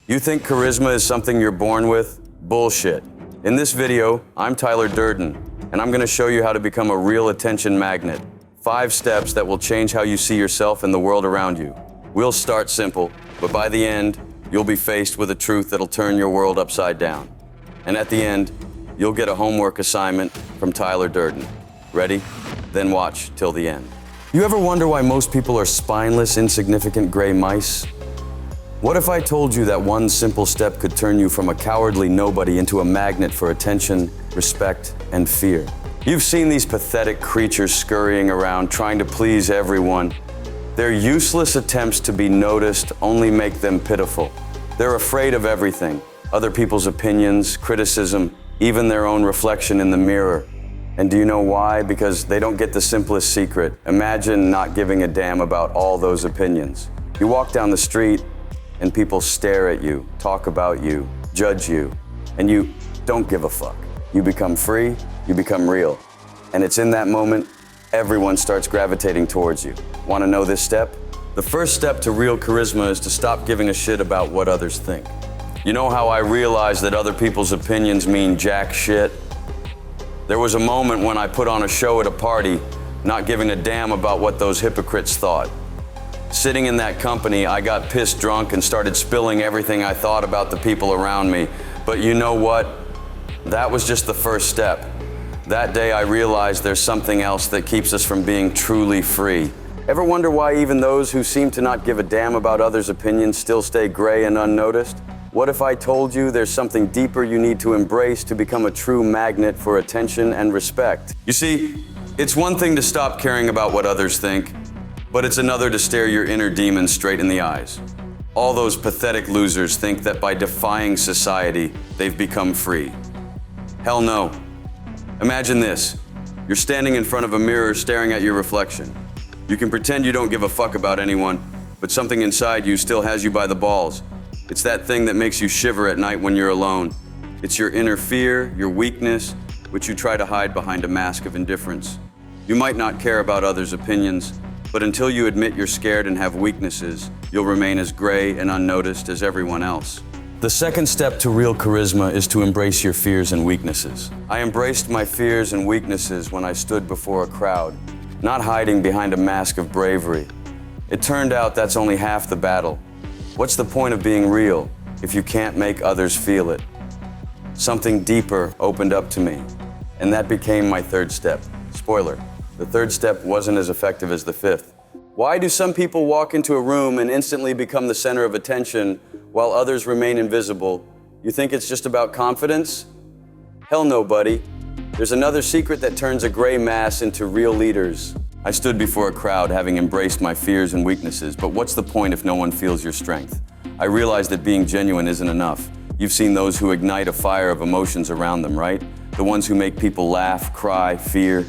You think charisma is something you're born with? Bullshit. In this video, I'm Tyler Durden, and I'm gonna show you how to become a real attention magnet. 5 steps that will change how you see yourself and the world around you. We'll start simple, but by the end, you'll be faced with a truth that'll turn your world upside down. And at the end, you'll get a homework assignment from Tyler Durden. Ready? Then watch till the end. You ever wonder why most people are spineless, insignificant gray mice? What if I told you that one simple step could turn you from a cowardly nobody into a magnet for attention, respect, and fear? You've seen these pathetic creatures scurrying around trying to please everyone. Their useless attempts to be noticed only make them pitiful. They're afraid of everything, other people's opinions, criticism, even their own reflection in the mirror. And do you know why? Because they don't get the simplest secret. Imagine not giving a damn about all those opinions. You walk down the street and people stare at you, talk about you, judge you, and you don't give a fuck. You become free, you become real. And it's in that moment, everyone starts gravitating towards you. Want to know this step? The first step to real charisma is to stop giving a shit about what others think. You know how I realized that other people's opinions mean jack shit? There was a moment when I put on a show at a party, not giving a damn about what those hypocrites thought. Sitting in that company, I got pissed drunk and started spilling everything I thought about the people around me. But you know what? That was just the first step. That day I realized there's something else that keeps us from being truly free. Ever wonder why even those who seem to not give a damn about others' opinions still stay gray and unnoticed? What if I told you there's something deeper you need to embrace to become a true magnet for attention and respect? You see, it's one thing to stop caring about what others think, but it's another to stare your inner demons straight in the eyes. All those pathetic losers think that by defying society, they've become free. Hell no. Imagine this. You're standing in front of a mirror staring at your reflection. You can pretend you don't give a fuck about anyone, but something inside you still has you by the balls. It's that thing that makes you shiver at night when you're alone. It's your inner fear, your weakness, which you try to hide behind a mask of indifference. You might not care about others' opinions, but until you admit you're scared and have weaknesses, you'll remain as gray and unnoticed as everyone else. The second step to real charisma is to embrace your fears and weaknesses. I embraced my fears and weaknesses when I stood before a crowd, not hiding behind a mask of bravery. It turned out that's only half the battle. What's the point of being real if you can't make others feel it? Something deeper opened up to me, and that became my third step. Spoiler, the third step wasn't as effective as the fifth. Why do some people walk into a room and instantly become the center of attention while others remain invisible? You think it's just about confidence? Hell no, buddy. There's another secret that turns a gray mass into real leaders. I stood before a crowd having embraced my fears and weaknesses, but what's the point if no one feels your strength? I realized that being genuine isn't enough. You've seen those who ignite a fire of emotions around them, right? The ones who make people laugh, cry, fear.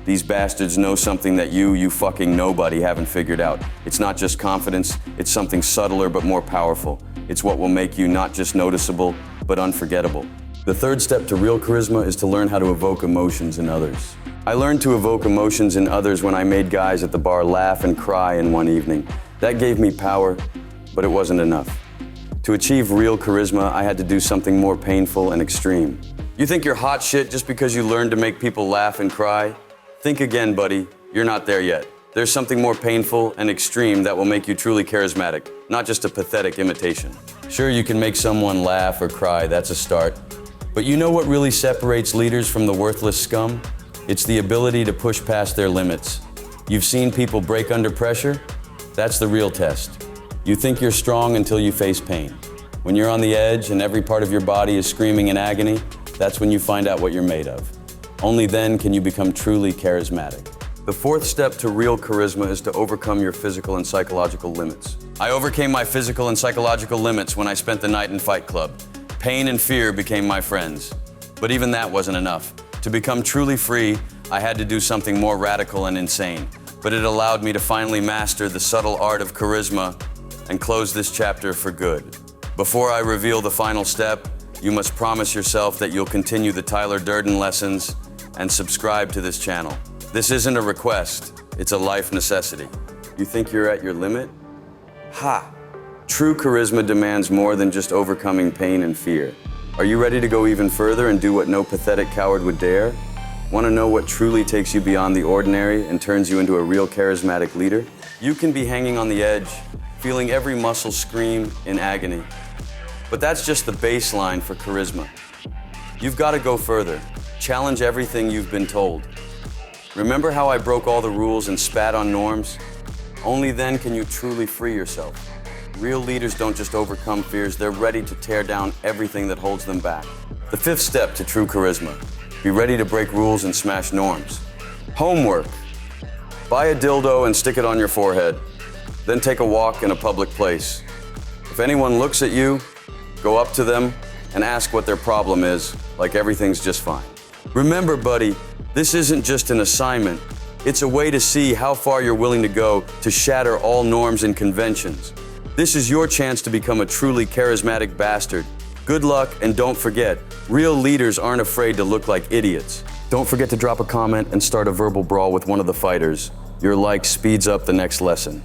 These bastards know something that you fucking nobody haven't figured out. It's not just confidence, it's something subtler but more powerful. It's what will make you not just noticeable, but unforgettable. The third step to real charisma is to learn how to evoke emotions in others. I learned to evoke emotions in others when I made guys at the bar laugh and cry in one evening. That gave me power, but it wasn't enough. To achieve real charisma, I had to do something more painful and extreme. You think you're hot shit just because you learned to make people laugh and cry? Think again, buddy. You're not there yet. There's something more painful and extreme that will make you truly charismatic, not just a pathetic imitation. Sure, you can make someone laugh or cry, that's a start. But you know what really separates leaders from the worthless scum? It's the ability to push past their limits. You've seen people break under pressure? That's the real test. You think you're strong until you face pain. When you're on the edge and every part of your body is screaming in agony, that's when you find out what you're made of. Only then can you become truly charismatic. The fourth step to real charisma is to overcome your physical and psychological limits. I overcame my physical and psychological limits when I spent the night in Fight Club. Pain and fear became my friends. But even that wasn't enough. To become truly free, I had to do something more radical and insane. But it allowed me to finally master the subtle art of charisma and close this chapter for good. Before I reveal the final step, you must promise yourself that you'll continue the Tyler Durden lessons and subscribe to this channel. This isn't a request, it's a life necessity. You think you're at your limit? Ha! True charisma demands more than just overcoming pain and fear. Are you ready to go even further and do what no pathetic coward would dare? Want to know what truly takes you beyond the ordinary and turns you into a real charismatic leader? You can be hanging on the edge, feeling every muscle scream in agony. But that's just the baseline for charisma. You've got to go further. Challenge everything you've been told. Remember how I broke all the rules and spat on norms? Only then can you truly free yourself. Real leaders don't just overcome fears, they're ready to tear down everything that holds them back. The fifth step to true charisma: be ready to break rules and smash norms. Homework. Buy a dildo and stick it on your forehead. Then take a walk in a public place. If anyone looks at you, go up to them and ask what their problem is, like everything's just fine. Remember, buddy, this isn't just an assignment. It's a way to see how far you're willing to go to shatter all norms and conventions. This is your chance to become a truly charismatic bastard. Good luck, and don't forget, real leaders aren't afraid to look like idiots. Don't forget to drop a comment and start a verbal brawl with one of the fighters. Your like speeds up the next lesson.